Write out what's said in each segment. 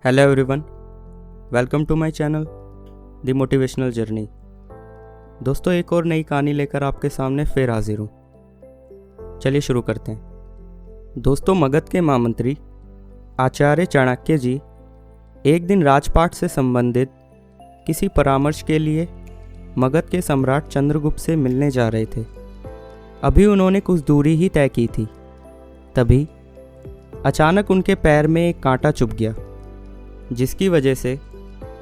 Hello everyone, welcome to my channel the motivational journey. दोस्तों, एक और नई कहानी लेकर आपके सामने फिर हाजिर हूँ। चलिए शुरू करते हैं। दोस्तों, मगध के महामंत्री आचार्य चाणक्य जी एक दिन राजपाट से संबंधित किसी परामर्श के लिए मगध के सम्राट चंद्रगुप्त से मिलने जा रहे थे। अभी उन्होंने कुछ दूरी ही तय की थी, तभी अचानक उनके पैर में एक कांटा चुभ गया, जिसकी वजह से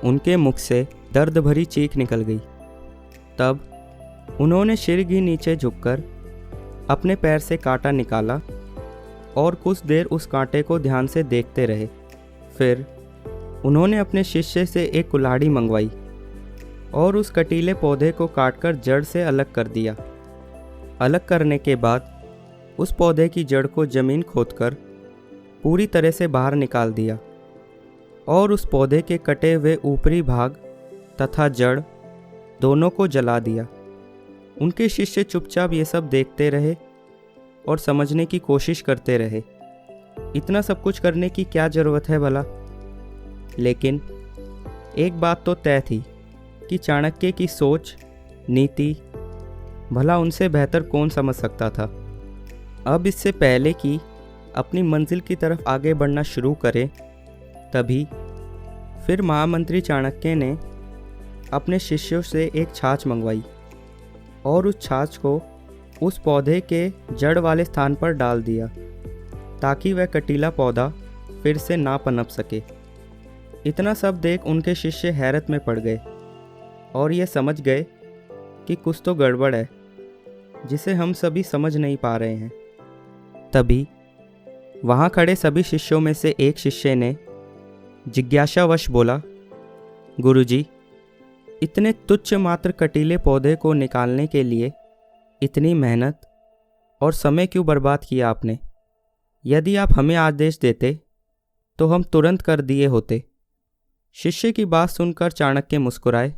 उनके मुख से दर्द भरी चीख निकल गई। तब उन्होंने सिर ही नीचे झुककर अपने पैर से कांटा निकाला और कुछ देर उस कांटे को ध्यान से देखते रहे। फिर उन्होंने अपने शिष्य से एक कुल्हाड़ी मंगवाई और उस कटीले पौधे को काटकर जड़ से अलग कर दिया। अलग करने के बाद उस पौधे की जड़ को ज़मीन खोदकर पूरी तरह से बाहर निकाल दिया और उस पौधे के कटे हुए ऊपरी भाग तथा जड़ दोनों को जला दिया। उनके शिष्य चुपचाप ये सब देखते रहे और समझने की कोशिश करते रहे, इतना सब कुछ करने की क्या ज़रूरत है भला। लेकिन एक बात तो तय थी कि चाणक्य की सोच, नीति भला उनसे बेहतर कौन समझ सकता था। अब इससे पहले कि अपनी मंजिल की तरफ आगे बढ़ना शुरू करें, तभी फिर महामंत्री चाणक्य ने अपने शिष्यों से एक छाछ मंगवाई और उस छाछ को उस पौधे के जड़ वाले स्थान पर डाल दिया, ताकि वह कटीला पौधा फिर से ना पनप सके। इतना सब देख उनके शिष्य हैरत में पड़ गए और ये समझ गए कि कुछ तो गड़बड़ है, जिसे हम सभी समझ नहीं पा रहे हैं। तभी वहाँ खड़े सभी शिष्यों में से एक शिष्य ने जिज्ञासावश बोला, गुरुजी, इतने तुच्छ मात्र कटीले पौधे को निकालने के लिए इतनी मेहनत और समय क्यों बर्बाद किया आपने? यदि आप हमें आदेश देते तो हम तुरंत कर दिए होते। शिष्य की बात सुनकर चाणक्य मुस्कुराए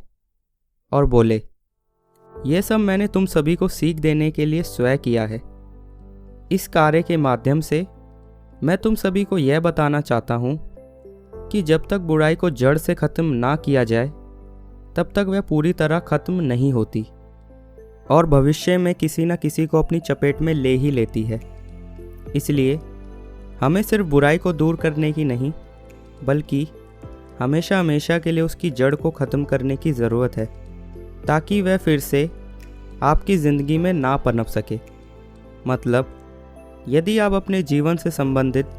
और बोले, यह सब मैंने तुम सभी को सीख देने के लिए स्वयं किया है। इस कार्य के माध्यम से मैं तुम सभी को यह बताना चाहता हूँ कि जब तक बुराई को जड़ से ख़त्म ना किया जाए, तब तक वह पूरी तरह ख़त्म नहीं होती और भविष्य में किसी न किसी को अपनी चपेट में ले ही लेती है। इसलिए हमें सिर्फ बुराई को दूर करने की नहीं, बल्कि हमेशा हमेशा के लिए उसकी जड़ को ख़त्म करने की ज़रूरत है, ताकि वह फिर से आपकी ज़िंदगी में ना पनप सके। मतलब, यदि आप अपने जीवन से संबंधित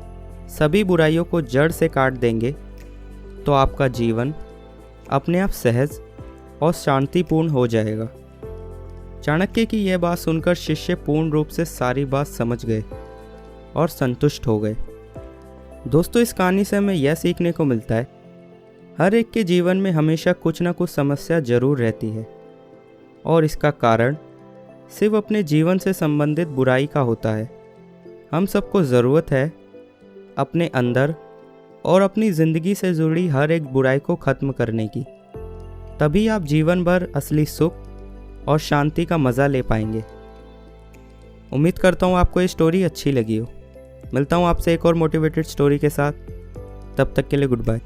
सभी बुराइयों को जड़ से काट देंगे, तो आपका जीवन अपने आप सहज और शांतिपूर्ण हो जाएगा। चाणक्य की यह बात सुनकर शिष्य पूर्ण रूप से सारी बात समझ गए और संतुष्ट हो गए। दोस्तों, इस कहानी से हमें यह सीखने को मिलता है, हर एक के जीवन में हमेशा कुछ ना कुछ समस्या जरूर रहती है और इसका कारण सिर्फ अपने जीवन से संबंधित बुराई का होता है। हम सबको ज़रूरत है अपने अंदर और अपनी ज़िंदगी से जुड़ी हर एक बुराई को ख़त्म करने की। तभी आप जीवन भर असली सुख और शांति का मज़ा ले पाएंगे। उम्मीद करता हूँ आपको ये स्टोरी अच्छी लगी हो। मिलता हूँ आपसे एक और मोटिवेटेड स्टोरी के साथ। तब तक के लिए गुड बाय।